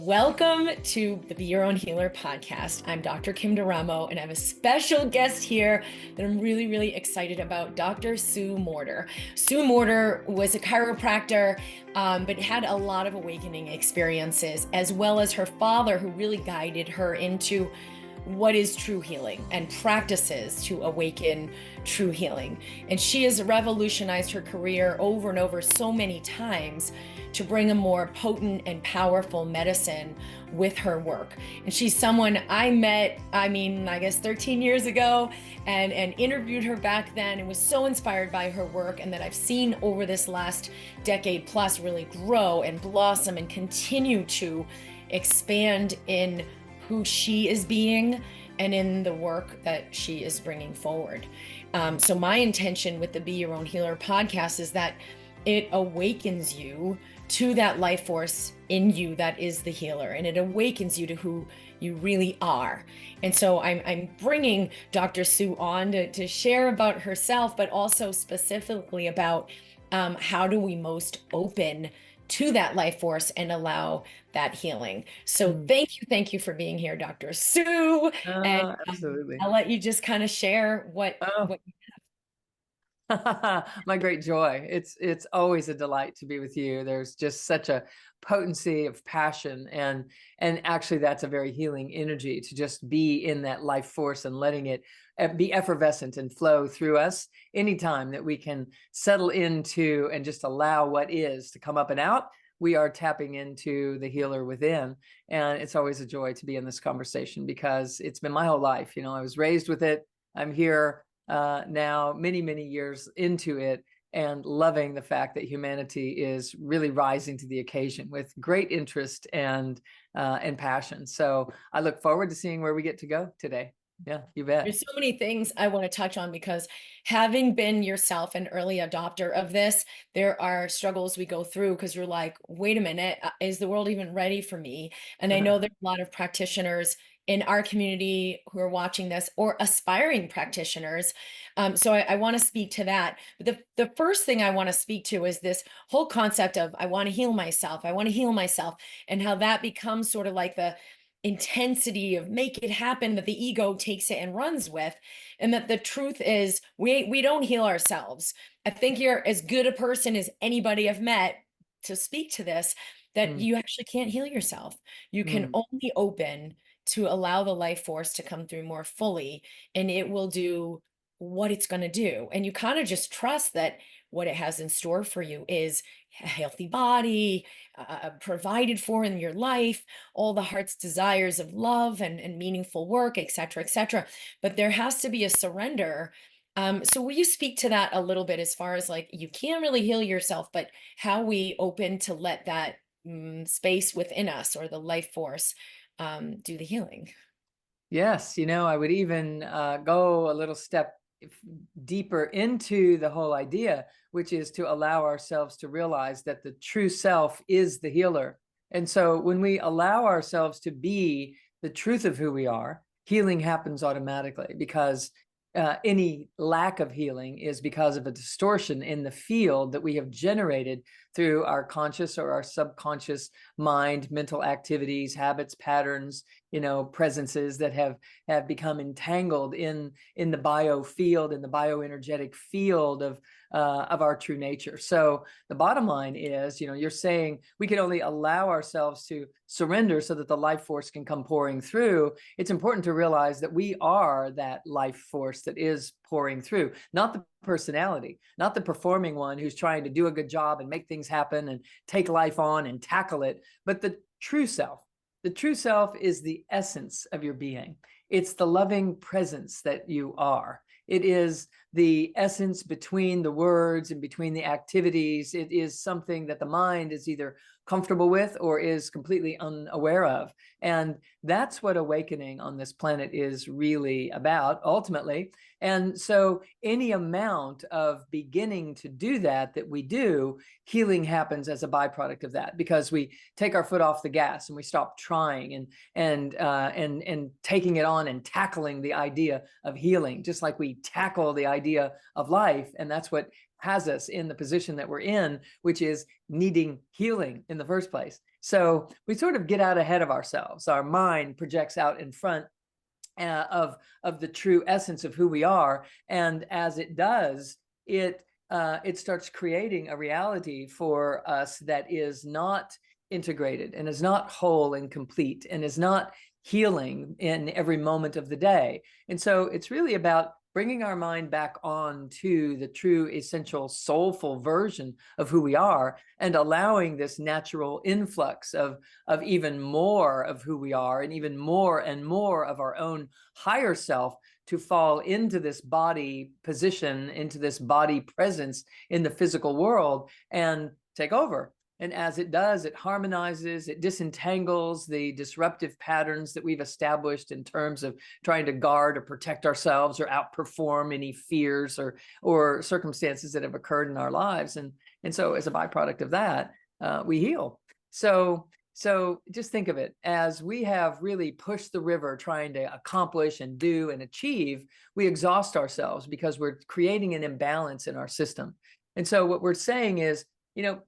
Welcome to the Be Your Own Healer podcast. I'm Dr. Kim DeRamo, and I have a special guest here that I'm really, really excited about, Dr. Sue Morter. Sue Morter was a chiropractor, but had a lot of awakening experiences, as well as her father, who really guided her into what is true healing and practices to awaken true healing. And she has revolutionized her career over and over so many times to bring a more potent and powerful medicine with her work. And she's someone I met, I guess 13 years ago and interviewed her back then and was so inspired by her work, and that I've seen over this last decade plus really grow and blossom and continue to expand in who she is being and in the work that she is bringing forward. So my intention with the Be Your Own Healer podcast is that it awakens you to that life force in you that is the healer, and it awakens you to who you really are. And so I'm bringing Dr. Sue on to share about herself, but also specifically about how do we most open to that life force and allow that healing. So thank you for being here, Dr. Sue. And Absolutely. I'll let you just kind of share what My great joy. It's always a delight to be with you. There's just such a potency of passion, and actually that's a very healing energy to just be in that life force and letting it be effervescent and flow through us. Anytime that we can settle into and just allow what is to come up and out, we are tapping into the healer within. And it's always a joy to be in this conversation because it's been my whole life. I was raised with it. I'm here now many years into it, and loving the fact that humanity is really rising to the occasion with great interest and passion. So I look forward to seeing where we get to go today. Yeah, you bet. There's so many things I want to touch on, because having been yourself an early adopter of this, there are struggles we go through because you're like, wait a minute, is the world even ready for me? And I know there's a lot of practitioners in our community who are watching this, or aspiring practitioners. So I want to speak to that. But the first thing I want to speak to is this whole concept of I want to heal myself. I want to heal myself, and how that becomes sort of like the intensity of make it happen that the ego takes it and runs with. And that the truth is we don't heal ourselves. I think you're as good a person as anybody I've met to speak to this, that you actually can't heal yourself. You can only open to allow the life force to come through more fully, and it will do what it's going to do. And you kind of just trust that what it has in store for you is a healthy body, provided for in your life, all the heart's desires of love and meaningful work, et cetera, but there has to be a surrender. So will you speak to that a little bit, as far as like, you can't really heal yourself, but how we open to let that space within us, or the life force, do the healing? Yes, I would even go a little step deeper into the whole idea, which is to allow ourselves to realize that the true self is the healer. And so when we allow ourselves to be the truth of who we are, healing happens automatically, because any lack of healing is because of a distortion in the field that we have generated through our conscious or our subconscious mind, mental activities, habits, patterns, presences that have become entangled in the biofield, in the bioenergetic field of our true nature. So the bottom line is, you're saying we can only allow ourselves to surrender so that the life force can come pouring through. It's important to realize that we are that life force that is pouring through, not the personality, not the performing one who's trying to do a good job and make things happen and take life on and tackle it, but the true self. The true self is the essence of your being. It's the loving presence that you are. It is the essence between the words and between the activities. It is something that the mind is either comfortable with or is completely unaware of. And that's what awakening on this planet is really about, ultimately. And so any amount of beginning to do that we do, healing happens as a byproduct of that, because we take our foot off the gas and we stop trying and taking it on and tackling the idea of healing, just like we tackle the idea of life. And that's what has us in the position that we're in, which is needing healing in the first place. So we sort of get out ahead of ourselves. Our mind projects out in front of the true essence of who we are, and as it does, it starts creating a reality for us that is not integrated and is not whole and complete and is not healing in every moment of the day. And so it's really about bringing our mind back on to the true, essential, soulful version of who we are, and allowing this natural influx of even more of who we are, and even more and more of our own higher self to fall into this body position, into this body presence in the physical world, and take over. And as it does, it harmonizes, it disentangles the disruptive patterns that we've established in terms of trying to guard or protect ourselves or outperform any fears or circumstances that have occurred in our lives. And so as a byproduct of that, we heal. So just think of it as we have really pushed the river trying to accomplish and do and achieve. We exhaust ourselves because we're creating an imbalance in our system. And so what we're saying is,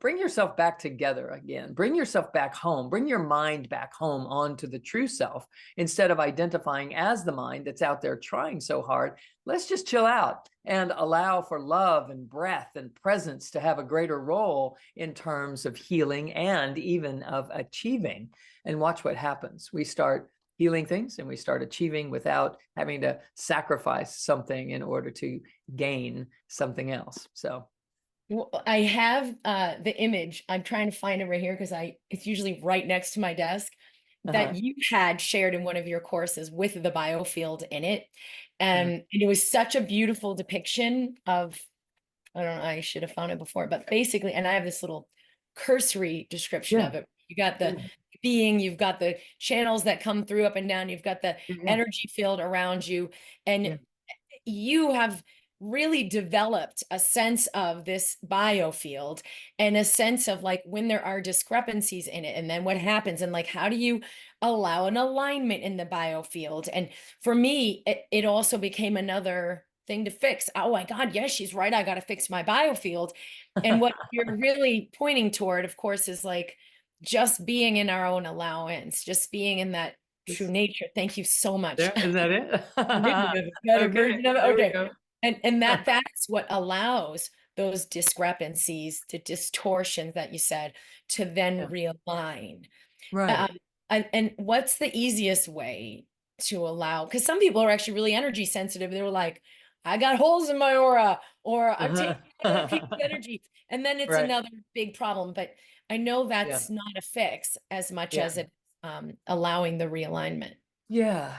bring yourself back together again, bring yourself back home, bring your mind back home onto the true self, instead of identifying as the mind that's out there trying so hard. Let's just chill out and allow for love and breath and presence to have a greater role in terms of healing and even of achieving. And watch what happens. We start healing things and we start achieving without having to sacrifice something in order to gain something else. So Well, I have the image. I'm trying to find it right here because it's usually right next to my desk, that you had shared in one of your courses with the biofield in it. And it was such a beautiful depiction of, I don't know, I should have found it before, but basically, and I have this little cursory description of it. You got the being, you've got the channels that come through up and down, you've got the energy field around you, and you have really developed a sense of this biofield and a sense of like when there are discrepancies in it, and then what happens, and like how do you allow an alignment in the biofield. And for me, it also became another thing to fix. Oh my God, yes, she's right, I got to fix my biofield. And what you're really pointing toward, of course, is like just being in our own allowance, just being in that true nature. Thank you so much. Is that it? Better version of it. Okay. And Yeah. that's what allows those discrepancies, to distortions that you said, to then realign. Right. And what's the easiest way to allow? Because some people are actually really energy sensitive. They were like, I got holes in my aura, or I'm taking other people's energy. And then it's another big problem. But I know that's not a fix as much as it allowing the realignment. Yeah,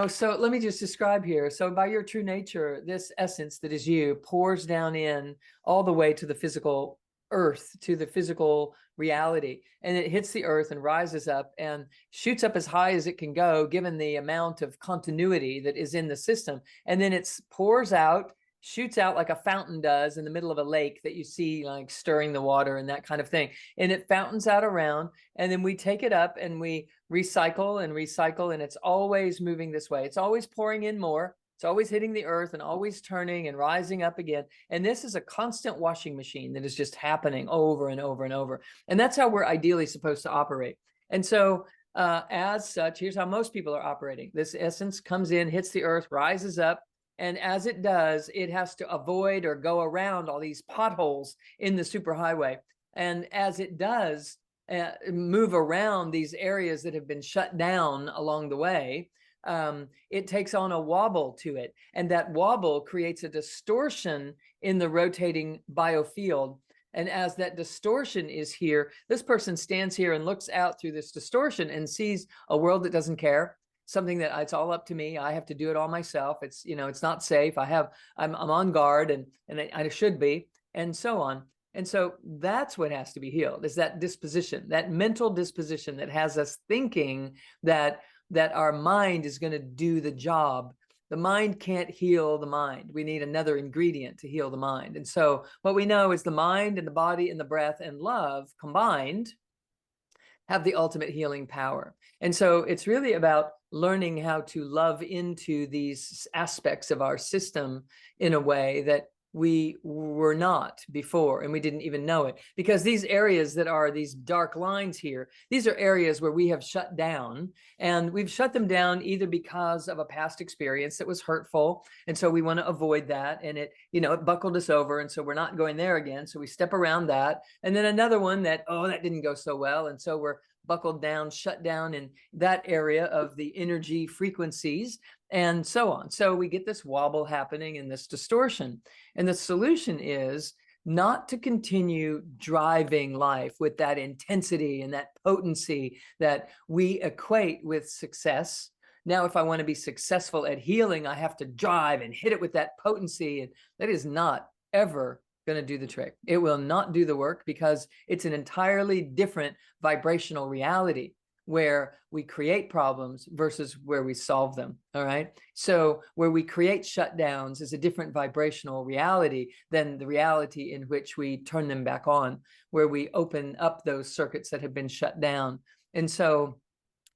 so let me just describe here. So by your true nature, this essence that is you pours down in all the way to the physical earth, to the physical reality, and it hits the earth and rises up and shoots up as high as it can go, given the amount of continuity that is in the system. And then it pours out, shoots out like a fountain does in the middle of a lake that you see like stirring the water and that kind of thing. And it fountains out around, and then we take it up and we recycle and recycle, and it's always moving this way. It's always pouring in more. It's always hitting the earth and always turning and rising up again. And this is a constant washing machine that is just happening over and over and over. And that's how we're ideally supposed to operate. And so as such, here's how most people are operating. This essence comes in, hits the earth, rises up. And as it does, it has to avoid or go around all these potholes in the superhighway. And as it does, move around these areas that have been shut down along the way, it takes on a wobble to it. And that wobble creates a distortion in the rotating biofield. And as that distortion is here, this person stands here and looks out through this distortion and sees a world that doesn't care, something that it's all up to me. I have to do it all myself. It's, it's not safe. I'm on guard, and I should be, and so on. And so that's what has to be healed, is that disposition, that mental disposition that has us thinking that our mind is going to do the job. The mind can't heal the mind. We need another ingredient to heal the mind. And so what we know is the mind and the body and the breath and love combined have the ultimate healing power. And so it's really about learning how to love into these aspects of our system in a way that we were not before, and we didn't even know it. Because these areas that are these dark lines here, these are areas where we have shut down, and we've shut them down either because of a past experience that was hurtful, and so we want to avoid that, and it buckled us over, and so we're not going there again, so we step around that. And then another one that, oh, that didn't go so well, and so we're buckled down, shut down in that area of the energy frequencies, and so on. So we get this wobble happening and this distortion. And the solution is not to continue driving life with that intensity and that potency that we equate with success. Now, if I want to be successful at healing, I have to drive and hit it with that potency. And that is not ever going to do the trick. It will not do the work, because it's an entirely different vibrational reality where we create problems versus where we solve them. All right. So where we create shutdowns is a different vibrational reality than the reality in which we turn them back on, where we open up those circuits that have been shut down. And so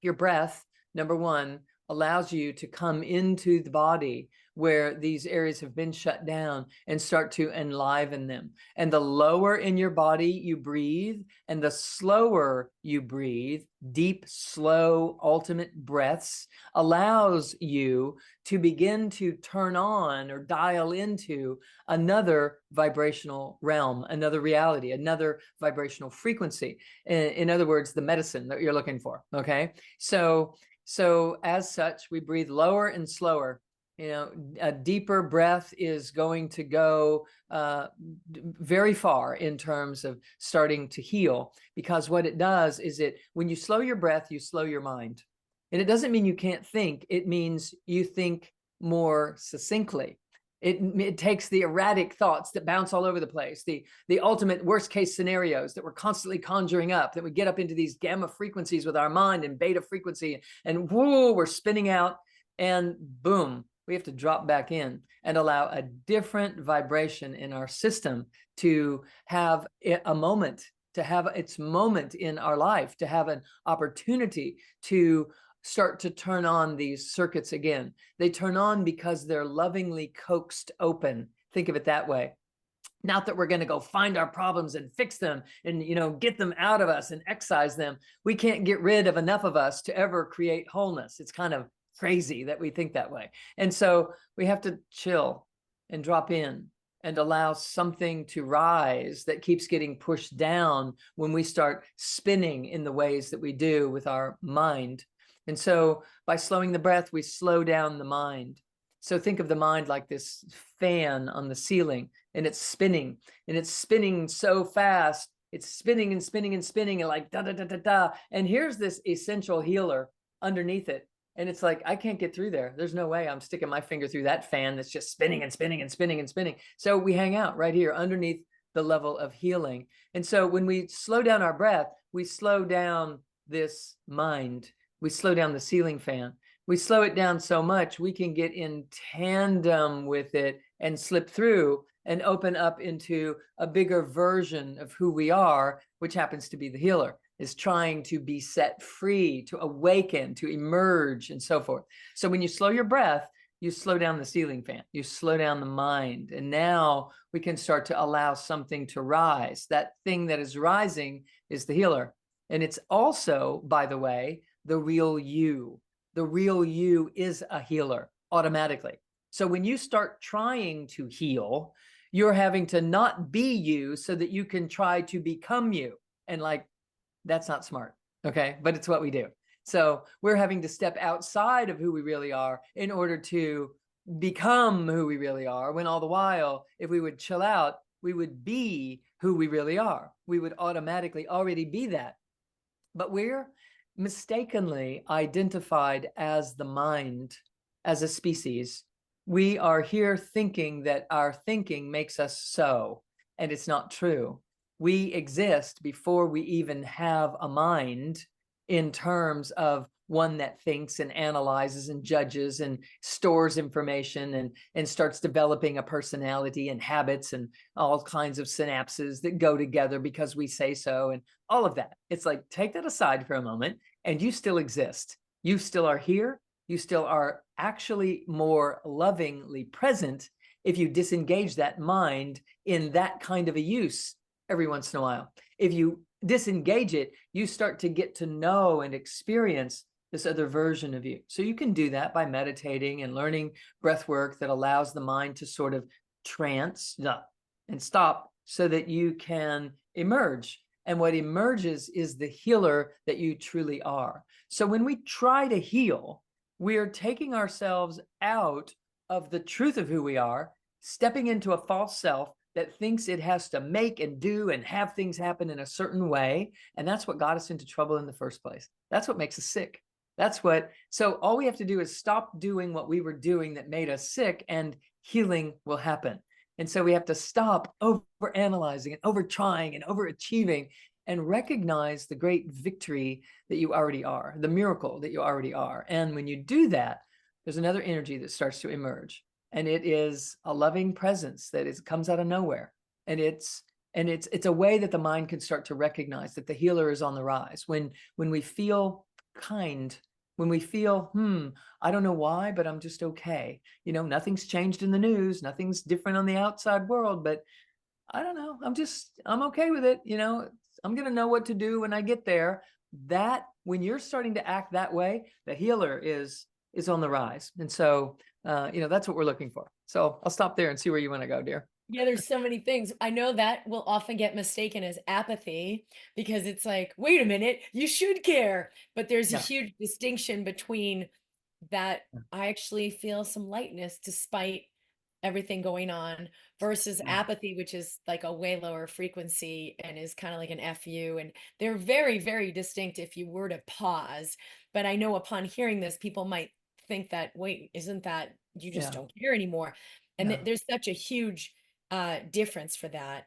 your breath, number one, allows you to come into the body where these areas have been shut down and start to enliven them. And the lower in your body you breathe, and the slower you breathe, deep, slow, ultimate breaths, allows you to begin to turn on or dial into another vibrational realm, another reality, another vibrational frequency. In other words, the medicine that you're looking for. Okay. So as such, we breathe lower and slower. A deeper breath is going to go very far in terms of starting to heal, because what it does is when you slow your breath, you slow your mind. And it doesn't mean you can't think. It means you think more succinctly. It takes the erratic thoughts that bounce all over the place, the ultimate worst case scenarios that we're constantly conjuring up, that we get up into these gamma frequencies with our mind and beta frequency, and whoa, we're spinning out, and boom, we have to drop back in and allow a different vibration in our system to have a moment, to have its moment in our life, to have an opportunity to start to turn on these circuits again. They turn on because they're lovingly coaxed open. Think of it that way. Not that we're going to go find our problems and fix them and, get them out of us and excise them. We can't get rid of enough of us to ever create wholeness. It's kind of crazy that we think that way. And so we have to chill and drop in and allow something to rise that keeps getting pushed down when we start spinning in the ways that we do with our mind. And so by slowing the breath, we slow down the mind. So think of the mind like this fan on the ceiling, and it's spinning so fast. It's spinning and spinning and spinning, and like da da da da da. And here's this essential healer underneath it. And it's like, I can't get through there. There's no way I'm sticking my finger through that fan that's just spinning and spinning and spinning and spinning. So we hang out right here underneath the level of healing. And so when we slow down our breath, we slow down this mind. We slow down the ceiling fan. We slow it down so much we can get in tandem with it and slip through and open up into a bigger version of who we are, which happens to be the healer, is trying to be set free, to awaken, to emerge, and so forth. So when you slow your breath, you slow down the ceiling fan, you slow down the mind, and now we can start to allow something to rise. That thing that is rising is the healer. And it's also, by the way, the real you. The real you is a healer automatically. So when you start trying to heal, you're having to not be you so that you can try to become you. And that's not smart. Okay. But it's what we do. So we're having to step outside of who we really are in order to become who we really are, when all the while, if we would chill out, we would be who we really are. We would automatically already be that. But we're mistakenly identified as the mind, as a species. We are here thinking that our thinking makes us so, and it's not true. We exist before we even have a mind, in terms of one that thinks and analyzes and judges and stores information and starts developing a personality and habits and all kinds of synapses that go together because we say so and all of that. It's like, take that aside for a moment, and you still exist. You still are here. You still are actually more lovingly present if you disengage that mind in that kind of a use every once in a while. If you disengage it, you start to get to know and experience this other version of you. So you can do that by meditating and learning breath work that allows the mind to sort of trance and stop so that you can emerge. And what emerges is the healer that you truly are. So when we try to heal, we are taking ourselves out of the truth of who we are, stepping into a false self that thinks it has to make and do and have things happen in a certain way. And that's what got us into trouble in the first place. That's what makes us sick. So all we have to do is stop doing what we were doing that made us sick, and healing will happen. And so we have to stop over-analyzing and over-trying and overachieving and recognize the great victory that you already are, the miracle that you already are. And when you do that, there's another energy that starts to emerge. And it is a loving presence that comes out of nowhere. And it's a way that the mind can start to recognize that the healer is on the rise. When we feel kind, when we feel, I don't know why, but I'm just okay. Nothing's changed in the news, nothing's different on the outside world, but I don't know, I'm okay with it. I'm going to know what to do when I get there. That when you're starting to act that way, the healer is on the rise. And so, that's what we're looking for. So I'll stop there and see where you want to go, dear. Yeah, there's so many things. I know that will often get mistaken as apathy because it's like, wait a minute, you should care. But there's a Yeah. huge distinction between that I actually feel some lightness despite everything going on versus apathy, which is like a way lower frequency and is kind of like an FU. And they're very, very distinct if you were to pause. But I know upon hearing this, people might think that, wait, isn't that you just don't care anymore? And there's such a huge difference for that.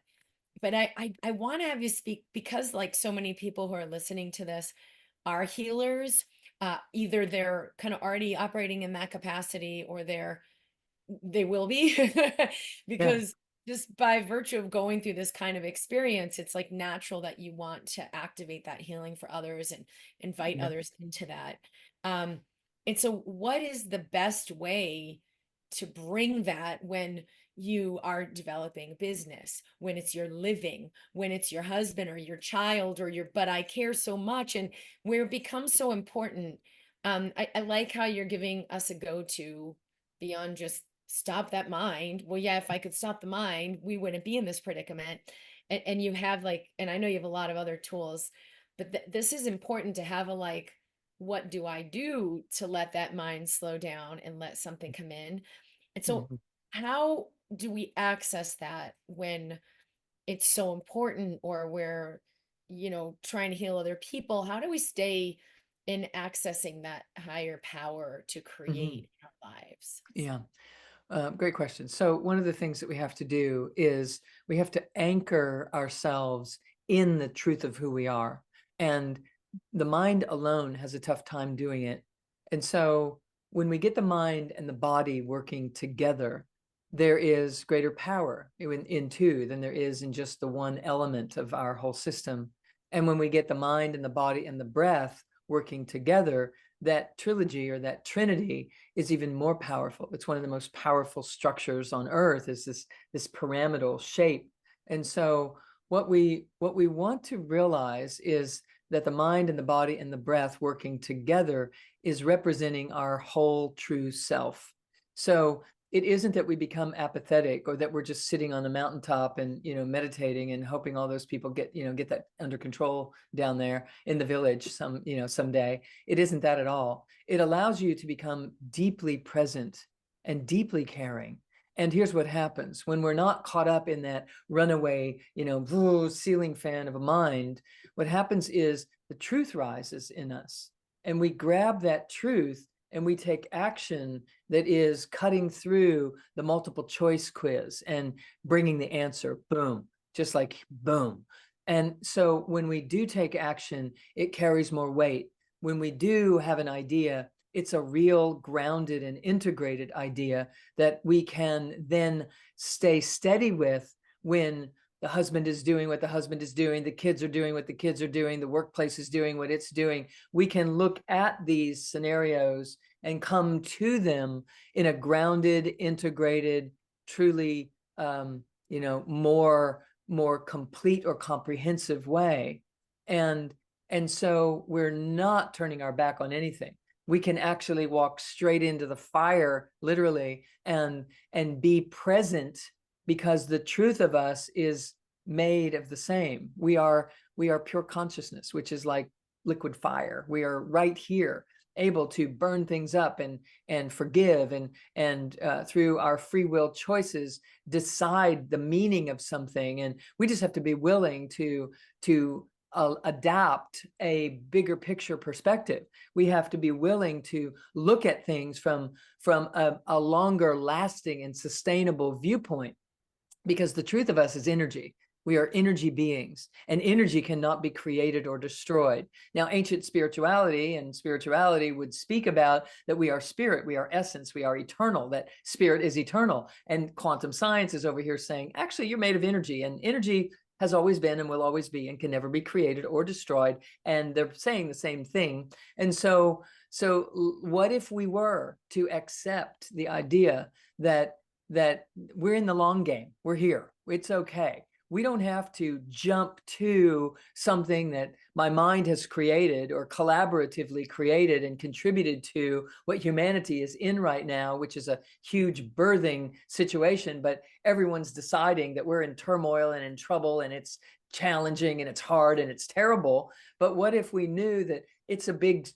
But I want to have you speak because like so many people who are listening to this are healers. Either they're kind of already operating in that capacity or they will be because just by virtue of going through this kind of experience, it's like natural that you want to activate that healing for others and invite others into that. And so what is the best way to bring that when you are developing business, when it's your living, when it's your husband or your child or but I care so much, and where it becomes so important. I like how you're giving us a go-to beyond just stop that mind. Well, yeah, if I could stop the mind, we wouldn't be in this predicament. And you have like, and I know you have a lot of other tools, but this is important to have a like, what do I do to let that mind slow down and let something come in? And so how do we access that when it's so important, or we're, trying to heal other people? How do we stay in accessing that higher power to create our lives? Yeah. Great question. So one of the things that we have to do is we have to anchor ourselves in the truth of who we are. And the mind alone has a tough time doing it. And so when we get the mind and the body working together, there is greater power in two than there is in just the one element of our whole system. And when we get the mind and the body and the breath working together, that trilogy or that trinity is even more powerful. It's one of the most powerful structures on earth, is this pyramidal shape. And so what we want to realize is that the mind and the body and the breath working together is representing our whole true self. So it isn't that we become apathetic or that we're just sitting on the mountaintop and, meditating and hoping all those people get that under control down there in the village someday. It isn't that at all. It allows you to become deeply present and deeply caring. And here's what happens when we're not caught up in that runaway, ceiling fan of a mind. What happens is the truth rises in us, and we grab that truth and we take action that is cutting through the multiple choice quiz and bringing the answer, boom, just like boom. And so when we do take action, it carries more weight. When we do have an idea, it's a real grounded and integrated idea that we can then stay steady with when the husband is doing what the husband is doing, the kids are doing what the kids are doing, the workplace is doing what it's doing. We can look at these scenarios and come to them in a grounded, integrated, truly, more complete or comprehensive way. And so we're not turning our back on anything. We can actually walk straight into the fire, literally, and be present, because the truth of us is made of the same. We are pure consciousness, which is like liquid fire. We are right here, able to burn things up and forgive, and through our free will choices decide the meaning of something. And we just have to be willing to adapt a bigger picture perspective. We have to be willing to look at things from a longer lasting and sustainable viewpoint, because the truth of us is energy. We are energy beings, and energy cannot be created or destroyed. Now, ancient spirituality would speak about that we are spirit, we are essence, we are eternal, that spirit is eternal. And quantum science is over here saying, actually, you're made of energy, and energy has always been and will always be and can never be created or destroyed. And they're saying the same thing. And so what if we were to accept the idea that we're in the long game, we're here, it's okay. We don't have to jump to something that my mind has created or collaboratively created and contributed to what humanity is in right now, which is a huge birthing situation. But everyone's deciding that we're in turmoil and in trouble, and it's challenging and it's hard and it's terrible. But what if we knew that it's a big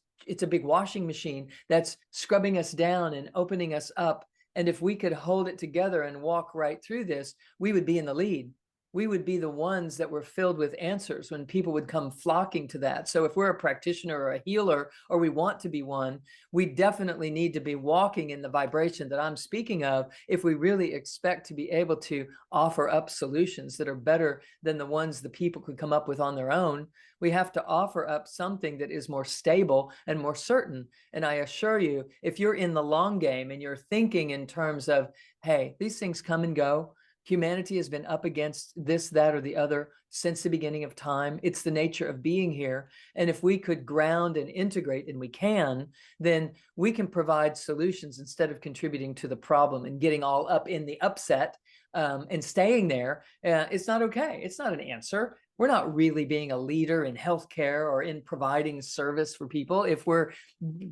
washing machine that's scrubbing us down and opening us up? And if we could hold it together and walk right through this, we would be in the lead. We would be the ones that were filled with answers when people would come flocking to that. So if we're a practitioner or a healer, or we want to be one, we definitely need to be walking in the vibration that I'm speaking of if we really expect to be able to offer up solutions that are better than the ones the people could come up with on their own. We have to offer up something that is more stable and more certain. And I assure you, if you're in the long game and you're thinking in terms of, hey, these things come and go, humanity has been up against this, that, or the other since the beginning of time. It's the nature of being here. And if we could ground and integrate, and we can, then we can provide solutions instead of contributing to the problem and getting all up in the upset and staying there. It's not okay. It's not an answer. We're not really being a leader in healthcare or in providing service for people if we're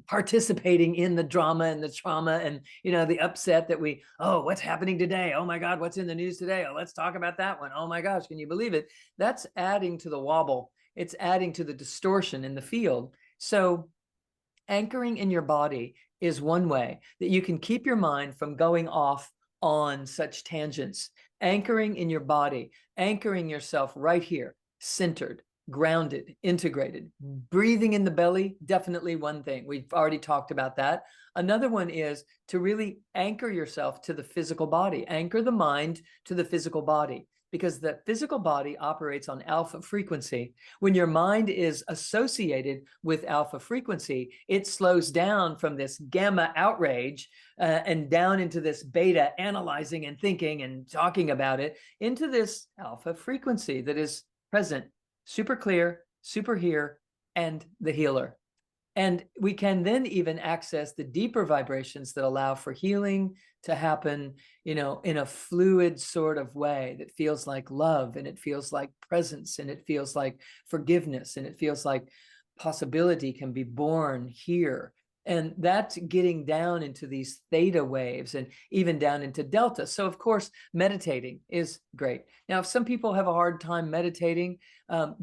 participating in the drama and the trauma and the upset that what's happening today? Oh my God, what's in the news today? Oh, let's talk about that one. Oh my gosh, can you believe it? That's adding to the wobble. It's adding to the distortion in the field. So anchoring in your body is one way that you can keep your mind from going off on such tangents. Anchoring in your body, anchoring yourself right here, centered, grounded, integrated. Breathing in the belly, definitely one thing. We've already talked about that. Another one is to really anchor yourself to the physical body. Anchor the mind to the physical body, because the physical body operates on alpha frequency. When your mind is associated with alpha frequency, it slows down from this gamma outrage and down into this beta analyzing and thinking and talking about it, into this alpha frequency that is present, super clear, super here, and the healer. And we can then even access the deeper vibrations that allow for healing to happen, in a fluid sort of way that feels like love, and it feels like presence, and it feels like forgiveness, and it feels like possibility can be born here. And that's getting down into these theta waves and even down into delta. So of course, meditating is great. Now, if some people have a hard time meditating,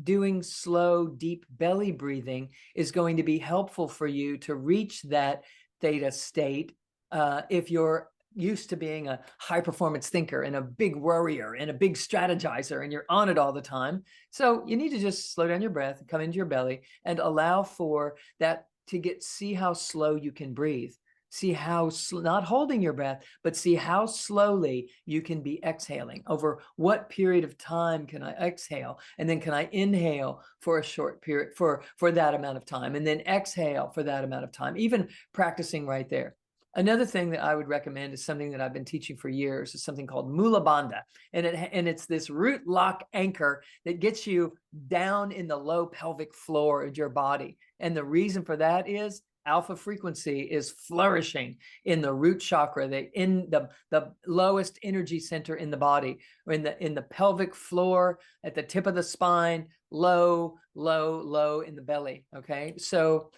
doing slow, deep belly breathing is going to be helpful for you to reach that theta state. If you're used to being a high performance thinker and a big worrier and a big strategizer, and you're on it all the time. So you need to just slow down your breath and come into your belly and allow for that to see how slow you can breathe. See how, not holding your breath, but see how slowly you can be exhaling. Over what period of time can I exhale? And then can I inhale for a short period, for that amount of time, and then exhale for that amount of time, even practicing right there. Another thing that I would recommend is something that I've been teaching for years, is something called Mula Bandha. And it's this root lock anchor that gets you down in the low pelvic floor of your body. And the reason for that is alpha frequency is flourishing in the root chakra, in the lowest energy center in the body, or in the pelvic floor, at the tip of the spine, low, low, low in the belly. Okay, so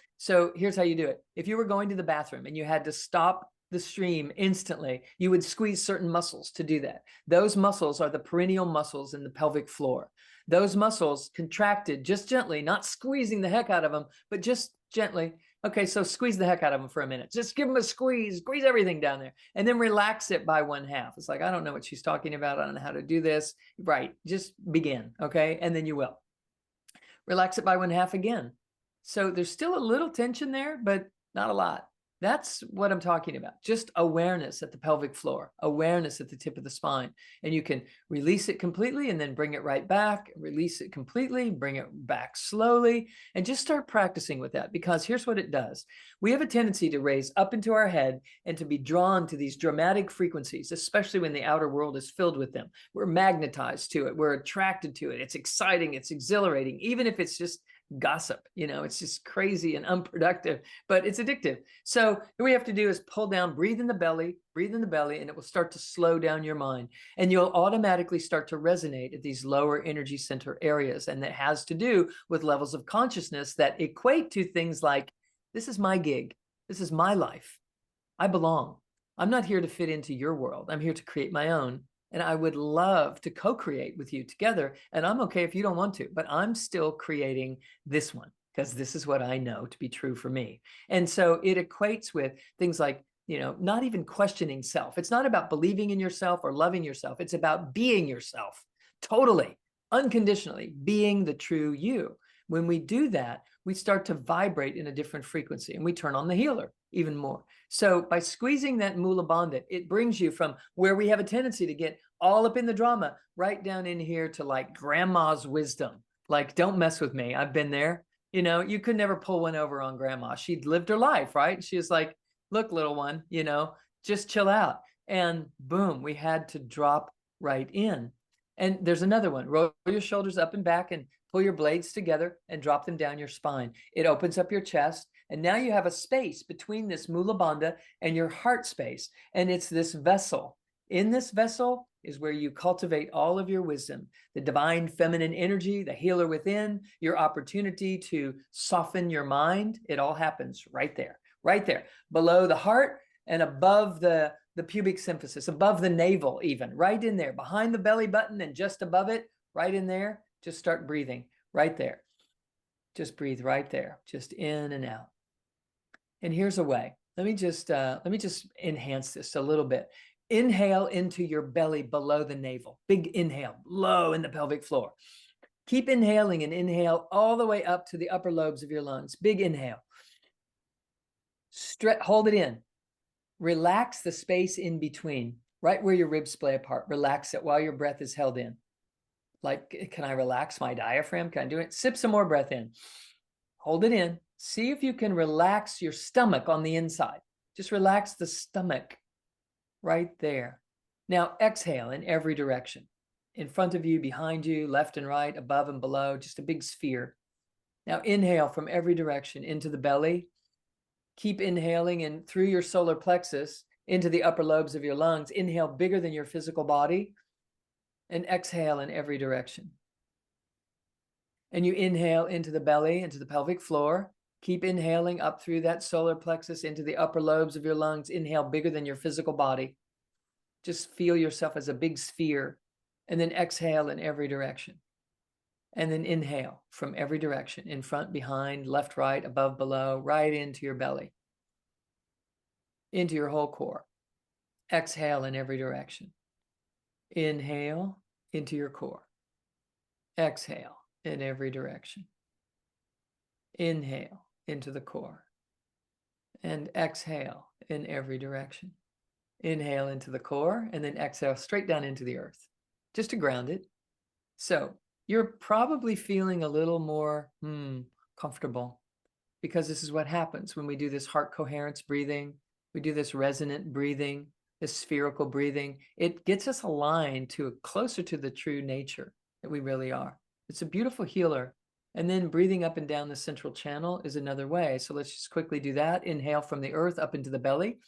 here's how you do it. If you were going to the bathroom and you had to stop the stream instantly, you would squeeze certain muscles to do that. Those muscles are the perineal muscles in the pelvic floor. Those muscles contracted just gently, not squeezing the heck out of them, but just gently. Okay, so squeeze the heck out of them for a minute. Just give them a squeeze everything down there, and then relax it by 1/2. It's like, I don't know what she's talking about. I don't know how to do this. Right, just begin, okay? And then you will. Relax it by 1/2 again. So there's still a little tension there, but not a lot. That's what I'm talking about. Just awareness at the pelvic floor, awareness at the tip of the spine. And you can release it completely and then bring it right back, release it completely, bring it back slowly, and just start practicing with that. Because here's what it does. We have a tendency to raise up into our head and to be drawn to these dramatic frequencies, especially when the outer world is filled with them. We're magnetized to it. We're attracted to it. It's exciting. It's exhilarating, even if it's just gossip, it's just crazy and unproductive, but it's addictive. So what we have to do is pull down, breathe in the belly, and it will start to slow down your mind, and you'll automatically start to resonate at these lower energy center areas. And that has to do with levels of consciousness that equate to things like, this is my gig, this is my life, I belong, I'm not here to fit into your world, I'm here to create my own. And I would love to co-create with you together. And I'm okay if you don't want to, but I'm still creating this one because this is what I know to be true for me. And so it equates with things like, not even questioning self. It's not about believing in yourself or loving yourself. It's about being yourself, totally, unconditionally, being the true you. When we do that, we start to vibrate in a different frequency, and we turn on the healer even more. So by squeezing that Mula Bandha, it brings you from where we have a tendency to get all up in the drama, right down in here to like grandma's wisdom. Like, don't mess with me. I've been there. You could never pull one over on grandma. She'd lived her life, right? She was like, look, little one, just chill out. And boom, we had to drop right in. And there's another one. Roll your shoulders up and back and pull your blades together and drop them down your spine. It opens up your chest. And now you have a space between this Mula Bandha and your heart space. And it's this vessel. In this vessel is where you cultivate all of your wisdom, the divine feminine energy, the healer within, your opportunity to soften your mind. It all happens right there, below the heart and above the pubic symphysis, above the navel even, right in there, behind the belly button and just above it, right in there. Just start breathing right there. Just breathe right there, just in and out. And here's a way. Let me just enhance this a little bit. Inhale into your belly below the navel. Big inhale, low in the pelvic floor. Keep inhaling and inhale all the way up to the upper lobes of your lungs. Big inhale. Hold it in. Relax the space in between, right where your ribs splay apart. Relax it while your breath is held in. Like, can I relax my diaphragm? Can I do it? Sip some more breath in. Hold it in. See if you can relax your stomach on the inside. Just relax the stomach right there. Now exhale in every direction. In front of you, behind you, left and right, above and below, just a big sphere. Now inhale from every direction into the belly. Keep inhaling and through your solar plexus into the upper lobes of your lungs. Inhale bigger than your physical body. And exhale in every direction. And you inhale into the belly, into the pelvic floor. Keep inhaling up through that solar plexus into the upper lobes of your lungs. Inhale bigger than your physical body. Just feel yourself as a big sphere. And then exhale in every direction. And then inhale from every direction, in front, behind, left, right, above, below, right into your belly, into your whole core. Exhale in every direction. Inhale into your core. Exhale in every direction. Inhale into the core. And exhale in every direction. Inhale into the core and then exhale straight down into the earth, just to ground it. So you're probably feeling a little more comfortable, because this is what happens when we do this heart coherence breathing. We do this resonant breathing, this spherical breathing. It gets us aligned to closer to the true nature that we really are. It's a beautiful healer. And then breathing up and down the central channel is another way. So let's just quickly do that. Inhale from the earth up into the belly.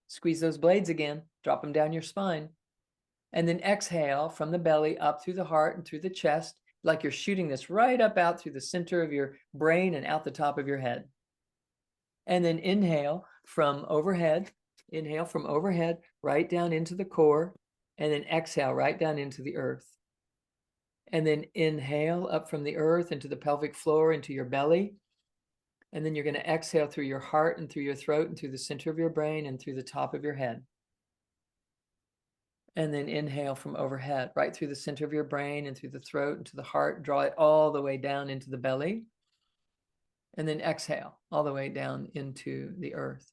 Squeeze those blades again, drop them down your spine. And then exhale from the belly up through the heart and through the chest, like you're shooting this right up out through the center of your brain and out the top of your head. And then inhale from overhead, right down into the core, and then exhale right down into the earth. And then inhale up from the earth into the pelvic floor, into your belly. And then you're going to exhale through your heart and through your throat and through the center of your brain and through the top of your head. And then inhale from overhead, right through the center of your brain and through the throat and to the heart. Draw it all the way down into the belly. And then exhale all the way down into the earth.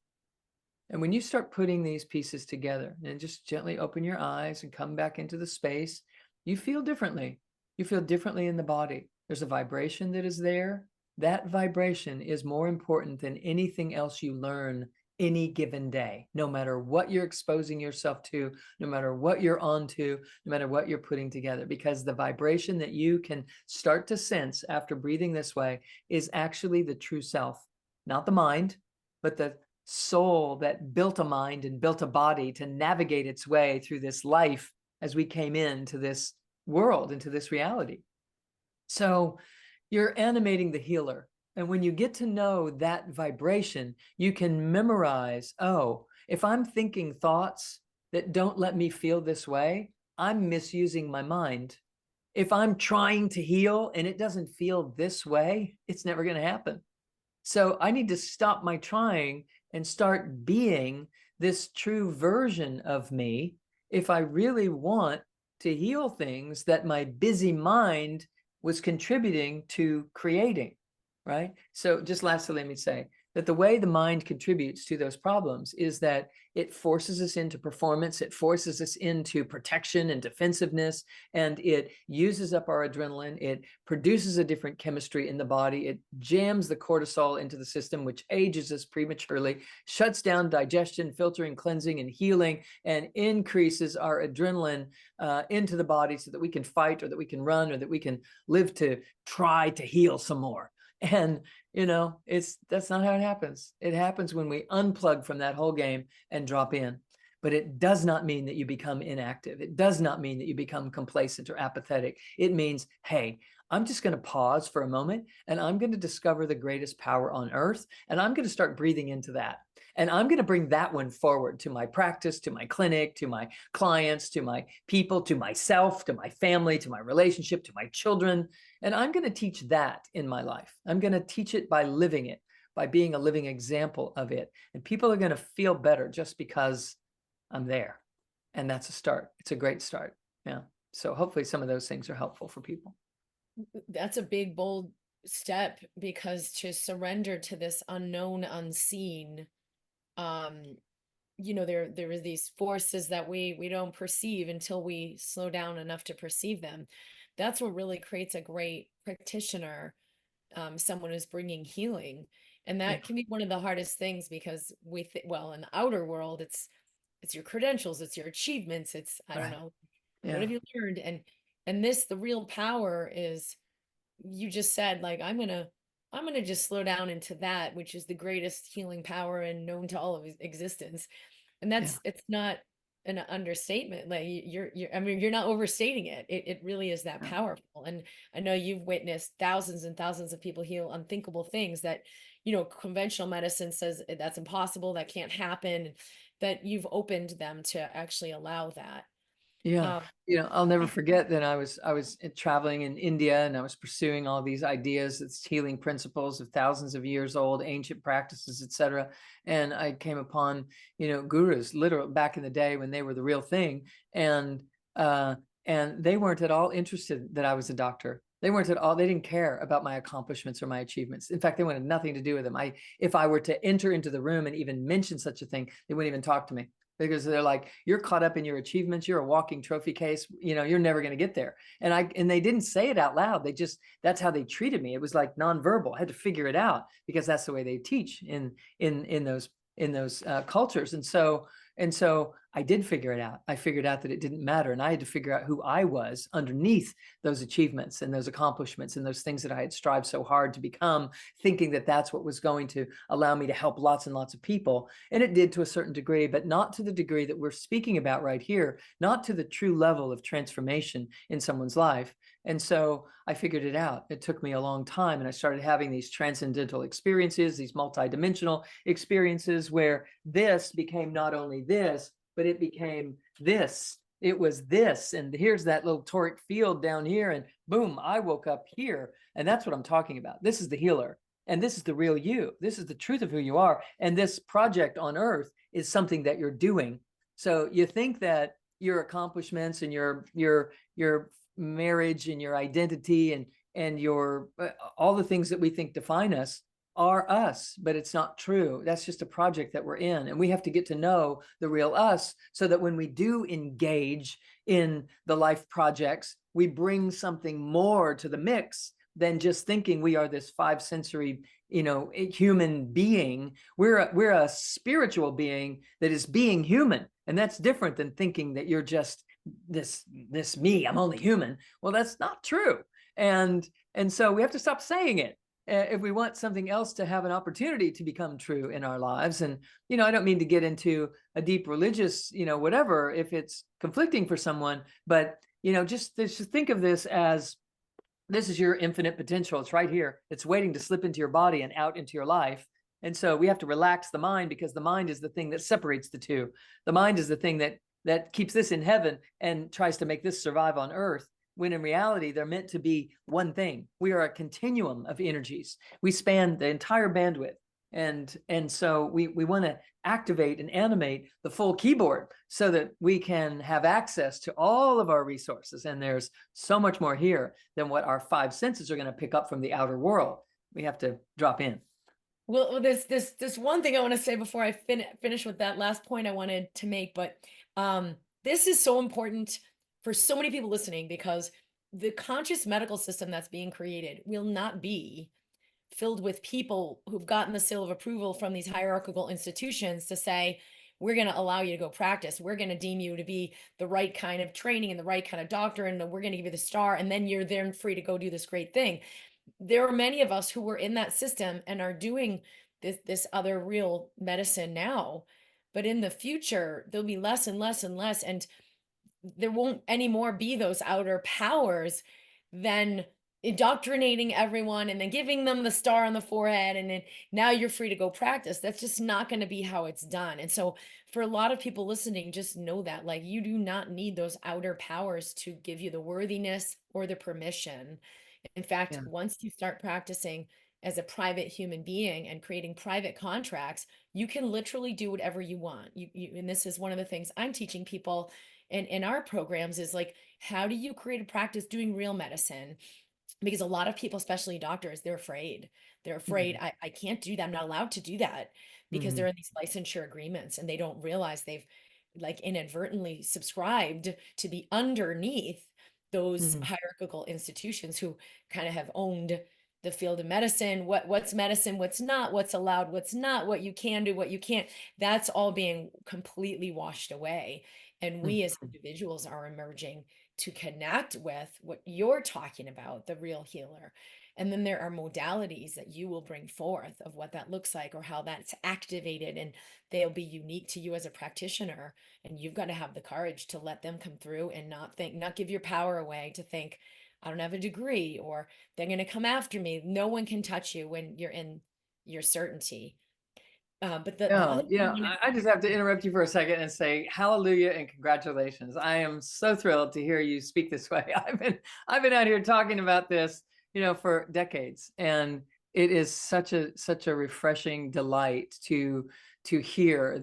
And when you start putting these pieces together, and just gently open your eyes and come back into the space, you feel differently. You feel differently in the body. There's a vibration that is there. That vibration is more important than anything else you learn any given day, no matter what you're exposing yourself to, no matter what you're onto, no matter what you're putting together, because the vibration that you can start to sense after breathing this way is actually the true self, not the mind, but the soul that built a mind and built a body to navigate its way through this life as we came into this world, into this reality. So you're animating the healer. And when you get to know that vibration, you can memorize, oh, if I'm thinking thoughts that don't let me feel this way, I'm misusing my mind. If I'm trying to heal and it doesn't feel this way, it's never going to happen. So I need to stop my trying and start being this true version of me if I really want to heal things that my busy mind was contributing to creating, right? So just lastly, let me say that the way the mind contributes to those problems is that it forces us into performance, it forces us into protection and defensiveness, and it uses up our adrenaline, it produces a different chemistry in the body, it jams the cortisol into the system, which ages us prematurely, shuts down digestion, filtering, cleansing, and healing, and increases our adrenaline into the body so that we can fight, or that we can run, or that we can live to try to heal some more. And that's not how it happens. It happens when we unplug from that whole game and drop in. But it does not mean that you become inactive. It does not mean that you become complacent or apathetic. It means, hey, I'm just going to pause for a moment and I'm going to discover the greatest power on earth. And I'm going to start breathing into that. And I'm going to bring that one forward to my practice, to my clinic, to my clients, to my people, to myself, to my family, to my relationship, to my children. And I'm going to teach that in my life. I'm going to teach it by living it, by being a living example of it. And people are going to feel better just because I'm there. And that's a start. It's a great start. Yeah. So hopefully some of those things are helpful for people. That's a big, bold step, because to surrender to this unknown, unseen, there is these forces that we don't perceive until we slow down enough to perceive them. That's what really creates a great practitioner, someone who's bringing healing. And that can be one of the hardest things, because in the outer world, it's your credentials, it's your achievements, it's, I don't know, what have you learned? And the real power is, you just said, like, I'm gonna just slow down into that, which is the greatest healing power and known to all of existence. And it's not an understatement. Like, you're not overstating it. It really is that powerful. And I know you've witnessed thousands and thousands of people heal unthinkable things that, conventional medicine says that's impossible, that can't happen, that you've opened them to actually allow that. Yeah. I'll never forget that I was traveling in India, and I was pursuing all these ideas, it's healing principles of thousands of years old, ancient practices, etc. And I came upon, gurus, literally back in the day when they were the real thing. And they weren't at all interested that I was a doctor. They weren't at all, they didn't care about my accomplishments or my achievements. In fact, they wanted nothing to do with them. If I were to enter into the room and even mention such a thing, they wouldn't even talk to me, because they're like, you're caught up in your achievements. You're a walking trophy case. You're never going to get there. And they didn't say it out loud. That's how they treated me. It was like nonverbal. I had to figure it out, because that's the way they teach in those cultures. And so, And so I did figure it out. I figured out that it didn't matter. And I had to figure out who I was underneath those achievements and those accomplishments and those things that I had strived so hard to become, thinking that that's what was going to allow me to help lots and lots of people. And it did to a certain degree, but not to the degree that we're speaking about right here, not to the true level of transformation in someone's life. And so I figured it out. It took me a long time, and I started having these transcendental experiences, these multidimensional experiences where this became not only this, but it became this. It was this, and here's that little toric field down here, and boom, I woke up here. And that's what I'm talking about. This is the healer, and this is the real you. This is the truth of who you are. And this project on earth is something that you're doing. So you think that your accomplishments and your marriage and your identity and your all the things that we think define us are us, but it's not true. That's just a project that we're in, and we have to get to know the real us so that when we do engage in the life projects, we bring something more to the mix than just thinking we are this five sensory, human being. We're a spiritual being that is being human, and that's different than thinking that you're just this me, I'm only human. Well, that's not true. And so we have to stop saying it if we want something else to have an opportunity to become true in our lives. And I don't mean to get into a deep religious whatever if it's conflicting for someone, but just think of this as this is your infinite potential. It's right here. It's waiting to slip into your body and out into your life. And so we have to relax the mind, because the mind is the thing that separates the two. The mind is the thing that keeps this in heaven and tries to make this survive on earth, when in reality, they're meant to be one thing. We are a continuum of energies. We span the entire bandwidth. And so we want to activate and animate the full keyboard so that we can have access to all of our resources. And there's so much more here than what our five senses are going to pick up from the outer world. We have to drop in. Well, there's this one thing I want to say before I finish with that last point I wanted to make, but this is so important for so many people listening, because the conscious medical system that's being created will not be filled with people who've gotten the seal of approval from these hierarchical institutions to say, we're going to allow you to go practice. We're going to deem you to be the right kind of training and the right kind of doctor, and we're going to give you the star, and then you're then free to go do this great thing. There are many of us who were in that system and are doing this other real medicine now, but in the future there'll be less and less and less, and there won't anymore be those outer powers than indoctrinating everyone and then giving them the star on the forehead and then now you're free to go practice. That's just not going to be how it's done. And so for a lot of people listening, just know that, like, you do not need those outer powers to give you the worthiness or the permission. In fact, once you start practicing as a private human being and creating private contracts, you can literally do whatever you want. And this is one of the things I'm teaching people in our programs is, like, how do you create a practice doing real medicine? Because a lot of people, especially doctors, they're afraid. They're afraid, I can't do that. I'm not allowed to do that, because they're in these licensure agreements and they don't realize they've, like, inadvertently subscribed to be underneath those hierarchical institutions who kind of have owned the field of medicine, what's medicine, what's not, what's allowed, what's not, what you can do, what you can't. That's all being completely washed away. And we as individuals are emerging to connect with what you're talking about, the real healer. And then there are modalities that you will bring forth of what that looks like or how that's activated, and they'll be unique to you as a practitioner. And you've got to have the courage to let them come through and not give your power away to think, I don't have a degree, or they're going to come after me. No one can touch you when you're in your certainty. But the other thing I just have to interrupt you for a second and say hallelujah and congratulations. I am so thrilled to hear you speak this way. I've been out here talking about this, for decades, and it is such a refreshing delight to hear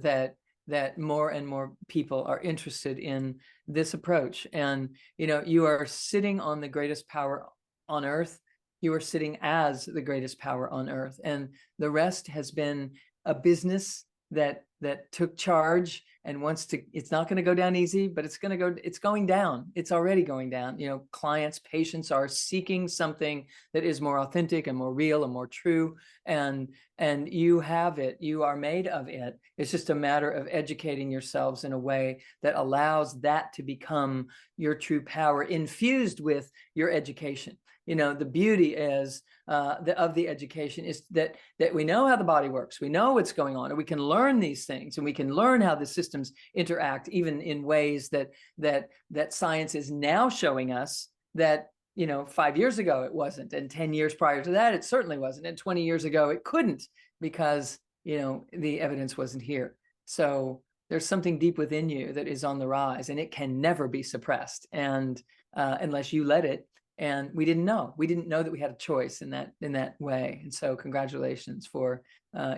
that more and more people are interested in this approach. And you are sitting on the greatest power on earth. You are sitting as the greatest power on earth, and the rest has been a business that took charge and wants to, it's not going to go down easy, but it's going down. It's already going down. You know, clients, patients are seeking something that is more authentic and more real and more true. And you have it, you are made of it. It's just a matter of educating yourselves in a way that allows that to become your true power, infused with your education. You know, the beauty is of the education is that we know how the body works. We know what's going on, and we can learn these things, and we can learn how the systems interact, even in ways that science is now showing us that, you know, 5 years ago it wasn't, and 10 years prior to that it certainly wasn't, and 20 years ago it couldn't, because, you know, the evidence wasn't here. So there's something deep within you that is on the rise, and it can never be suppressed, and unless you let it. And we didn't know that we had a choice in that way. And so congratulations for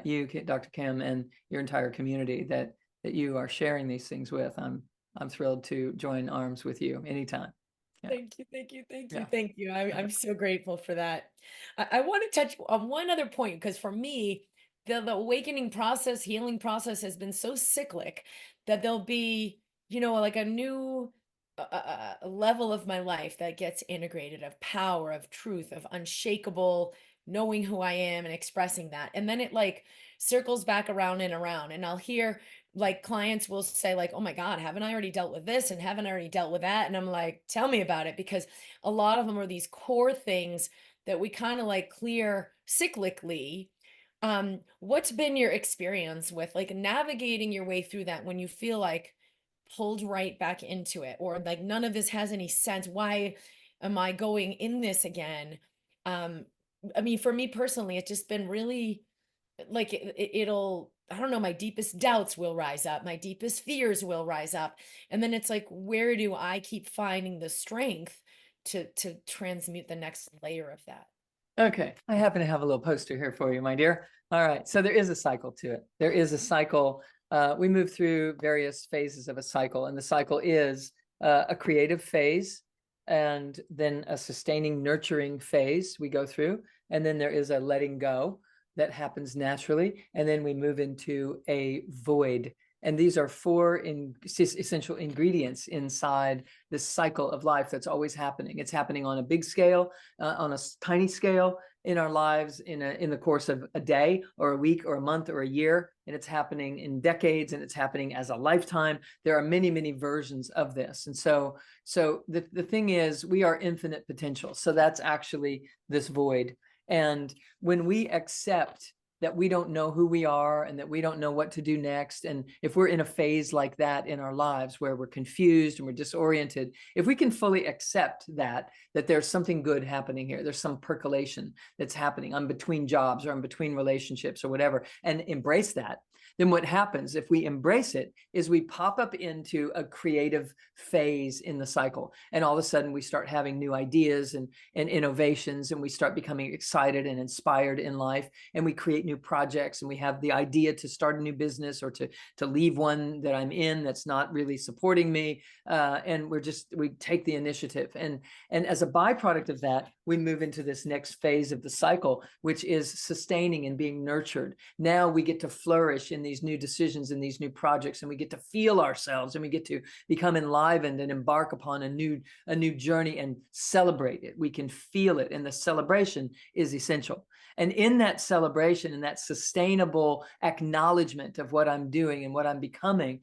you, Dr. Kim, and your entire community that you are sharing these things with. I'm thrilled to join arms with you anytime. Yeah. Thank you. I'm so grateful for that. I want to touch on one other point, because for me, the awakening process, healing process has been so cyclic that there'll be, you know, like a new a level of my life that gets integrated, of power, of truth, of unshakable knowing who I am and expressing that. And then it like circles back around and around. And I'll hear like clients will say like, oh my God, haven't I already dealt with this? And haven't I already dealt with that? And I'm like, tell me about it, because a lot of them are these core things that we kind of like clear cyclically. What's been your experience with like navigating your way through that when you feel like pulled right back into it, or like none of this has any sense? Why am I going in this again? I mean, for me personally, it's just been really like it'll, I don't know, my deepest doubts will rise up, my deepest fears will rise up, and then it's like, where do I keep finding the strength to transmute the next layer of that? Okay, I happen to have a little poster here for you, my dear. All right, so there is a cycle to it. There is a cycle. We move through various phases of a cycle, and the cycle is a creative phase, and then a sustaining, nurturing phase we go through, and then there is a letting go that happens naturally, and then we move into a void. And these are four essential ingredients inside this cycle of life that's always happening. It's happening on a big scale, on a tiny scale in our lives, in the course of a day or a week or a month or a year, and it's happening in decades, and it's happening as a lifetime. There are many, many versions of this. And so the thing is, we are infinite potential. So that's actually this void. And when we accept that we don't know who we are and that we don't know what to do next, and if we're in a phase like that in our lives where we're confused and we're disoriented, if we can fully accept that there's something good happening here, there's some percolation that's happening, I'm between jobs or I'm between relationships or whatever, and embrace that, then what happens if we embrace it is we pop up into a creative phase in the cycle, and all of a sudden we start having new ideas and innovations, and we start becoming excited and inspired in life, and we create new projects, and we have the idea to start a new business or to leave one that I'm in that's not really supporting me, and we take the initiative, and as a byproduct of that, we move into this next phase of the cycle, which is sustaining and being nurtured. Now we get to flourish in these new decisions and these new projects, and we get to feel ourselves, and we get to become enlivened and embark upon a new journey and celebrate it. We can feel it, and the celebration is essential. And in that celebration and that sustainable acknowledgement of what I'm doing and what I'm becoming,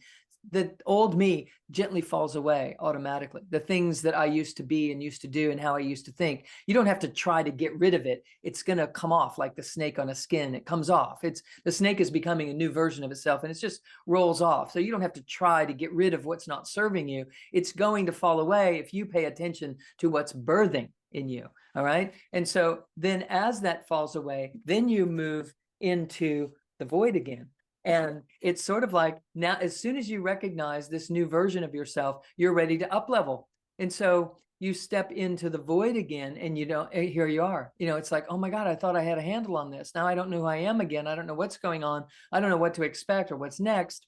the old me gently falls away automatically. The things that I used to be and used to do and how I used to think, you don't have to try to get rid of it. It's going to come off like the snake on a skin. It comes off. The snake is becoming a new version of itself, and it just rolls off. So you don't have to try to get rid of what's not serving you. It's going to fall away if you pay attention to what's birthing in you. All right. And so then as that falls away, then you move into the void again. And it's sort of like, now, as soon as you recognize this new version of yourself, you're ready to up level. And so you step into the void again, and here you are. It's like, oh my God, I thought I had a handle on this. Now I don't know who I am again. I don't know what's going on. I don't know what to expect or what's next.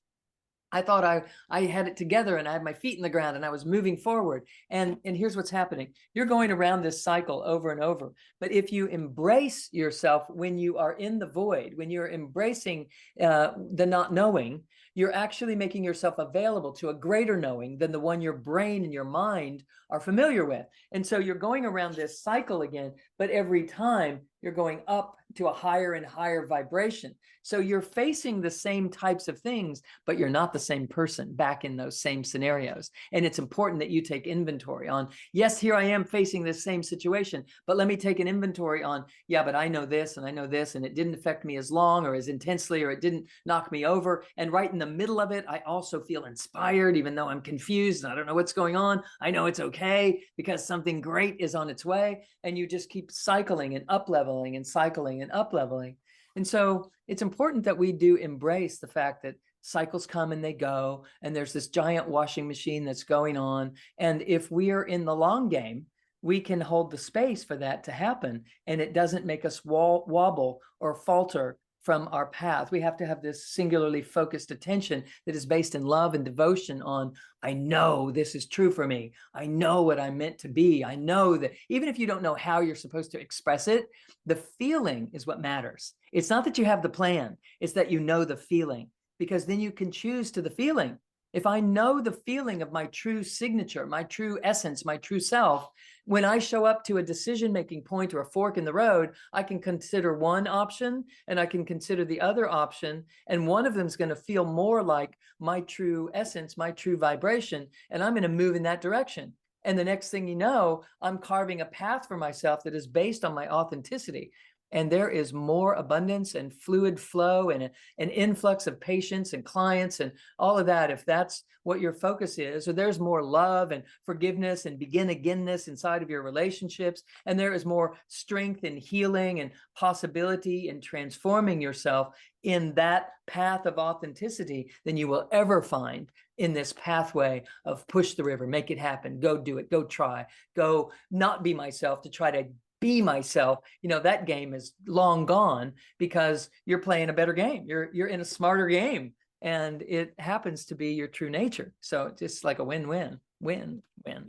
I thought I had it together and I had my feet in the ground and I was moving forward. And here's what's happening. You're going around this cycle over and over. But if you embrace yourself when you are in the void, when you're embracing the not knowing, you're actually making yourself available to a greater knowing than the one your brain and your mind are familiar with. And so you're going around this cycle again, but every time you're going up to a higher and higher vibration. So you're facing the same types of things, but you're not the same person back in those same scenarios. And it's important that you take inventory on, yes, here I am facing this same situation, but let me take an inventory on, yeah, but I know this and I know this, and it didn't affect me as long or as intensely, or it didn't knock me over. And right in the middle of it, I also feel inspired, even though I'm confused and I don't know what's going on. I know it's okay because something great is on its way. And you just keep cycling and up leveling and cycling and up leveling. And so it's important that we do embrace the fact that cycles come and they go, and there's this giant washing machine that's going on. And if we are in the long game, we can hold the space for that to happen, and it doesn't make us wobble or falter from our path. We have to have this singularly focused attention that is based in love and devotion on, I know this is true for me. I know what I'm meant to be. I know that even if you don't know how you're supposed to express it, the feeling is what matters. It's not that you have the plan, it's that you know the feeling, because then you can choose to the feeling. If I know the feeling of my true signature, my true essence, my true self, when I show up to a decision-making point or a fork in the road, I can consider one option and I can consider the other option. And one of them is going to feel more like my true essence, my true vibration, and I'm going to move in that direction. And the next thing you know, I'm carving a path for myself that is based on my authenticity. And there is more abundance and fluid flow and an influx of patients and clients and all of that, if that's what your focus is. Or there's more love and forgiveness and begin againness inside of your relationships. And there is more strength and healing and possibility in transforming yourself in that path of authenticity than you will ever find in this pathway of push the river, make it happen, go do it, go try, go not be myself to try to be myself. That game is long gone because you're playing a better game. You're in a smarter game, and it happens to be your true nature. So just like a win-win, win. That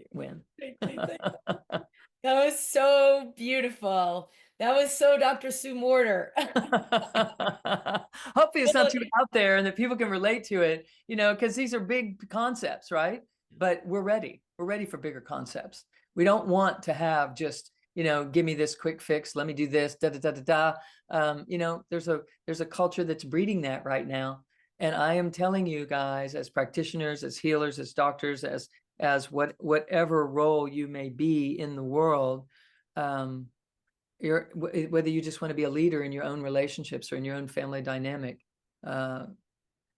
was so beautiful. That was so Dr. Sue Morter. Hopefully it's not too out there and that people can relate to it, because these are big concepts, right? But we're ready. We're ready for bigger concepts. We don't want to have just, give me this quick fix. Let me do this, da, da, da, da, da. There's a culture that's breeding that right now. And I am telling you guys, as practitioners, as healers, as doctors, as whatever role you may be in the world, whether you just want to be a leader in your own relationships or in your own family dynamic,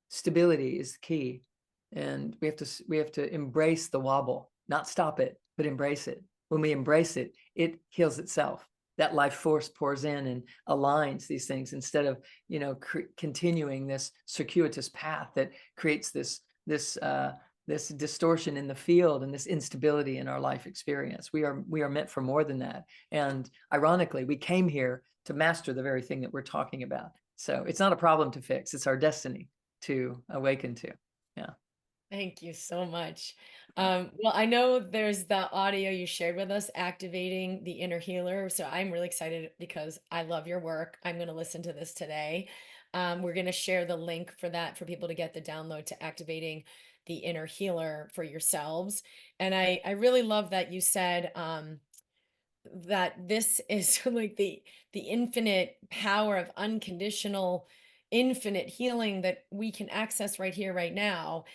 stability is the key. And we have to embrace the wobble, not stop it, but embrace it. When we embrace it, it heals itself. That life force pours in and aligns these things instead of, continuing this circuitous path that creates this distortion in the field and this instability in our life experience. We are meant for more than that. And ironically, we came here to master the very thing that we're talking about. So it's not a problem to fix. It's our destiny to awaken to. Yeah. Thank you so much. Well, I know there's the audio you shared with us, activating the inner healer. So I'm really excited because I love your work. I'm going to listen to this today. We're going to share the link for that for people to get the download to activating the inner healer for yourselves. And I really love that you said that this is like the infinite power of unconditional, infinite healing that we can access right here, right now.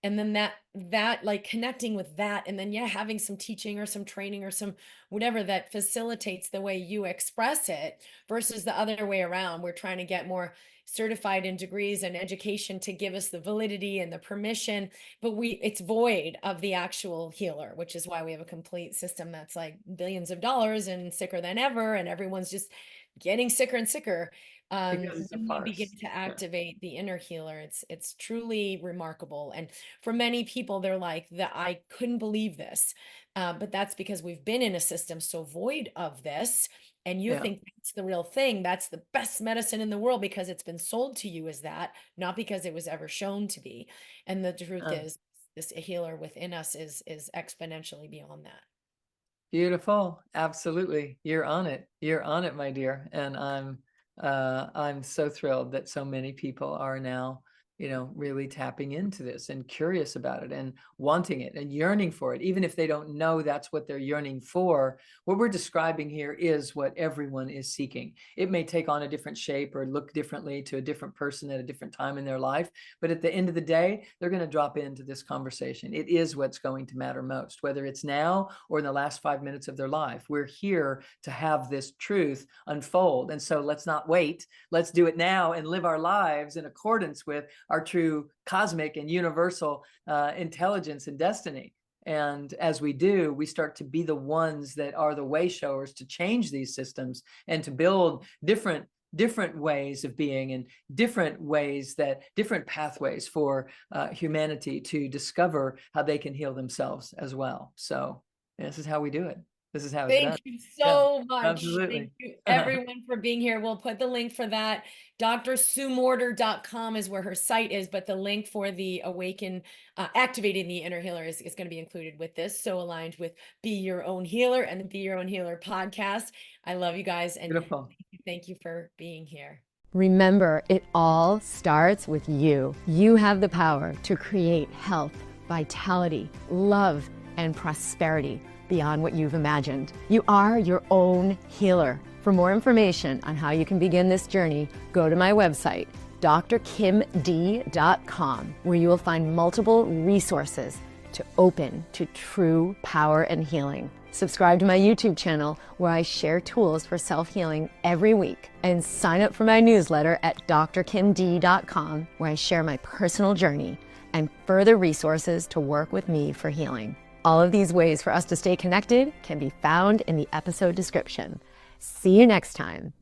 And then that like connecting with that, and then having some teaching or some training or some whatever that facilitates the way you express it versus the other way around. We're trying to get more certified in degrees and education to give us the validity and the permission, but it's void of the actual healer, which is why we have a complete system that's like billions of dollars and sicker than ever, and everyone's just getting sicker and sicker. Because it's a When we begin farce. to activate the inner healer, it's truly remarkable. And for many people, they're like, that I couldn't believe this. But that's because we've been in a system so void of this and you think that's the real thing, that's the best medicine in the world because it's been sold to you as that, not because it was ever shown to be. And the truth is, this healer within us is exponentially beyond that. Beautiful. Absolutely. You're on it. You're on it, my dear. And I'm so thrilled that so many people are now, really tapping into this and curious about it and wanting it and yearning for it, even if they don't know that's what they're yearning for. What we're describing here is what everyone is seeking. It may take on a different shape or look differently to a different person at a different time in their life, but at the end of the day, they're going to drop into this conversation. It is what's going to matter most, whether it's now or in the last 5 minutes of their life. We're here to have this truth unfold. And so let's not wait. Let's do it now and live our lives in accordance with our true cosmic and universal intelligence and destiny. And as we do, we start to be the ones that are the way showers to change these systems and to build different ways of being and different pathways for humanity to discover how they can heal themselves as well. So this is how we do it. This is how it's done. Thank you so much. Absolutely. Thank you everyone for being here. We'll put the link for that. DrSueMorter.com is where her site is, but the link for the AWAKEN, Activating the Inner Healer is going to be included with this. So aligned with Be Your Own Healer and the Be Your Own Healer podcast. I love you guys. And beautiful. Thank you for being here. Remember, it all starts with you. You have the power to create health, vitality, love, and prosperity beyond what you've imagined. You are your own healer. For more information on how you can begin this journey, go to my website, drkimd.com, where you will find multiple resources to open to true power and healing. Subscribe to my YouTube channel, where I share tools for self-healing every week, and sign up for my newsletter at drkimd.com, where I share my personal journey and further resources to work with me for healing. All of these ways for us to stay connected can be found in the episode description. See you next time.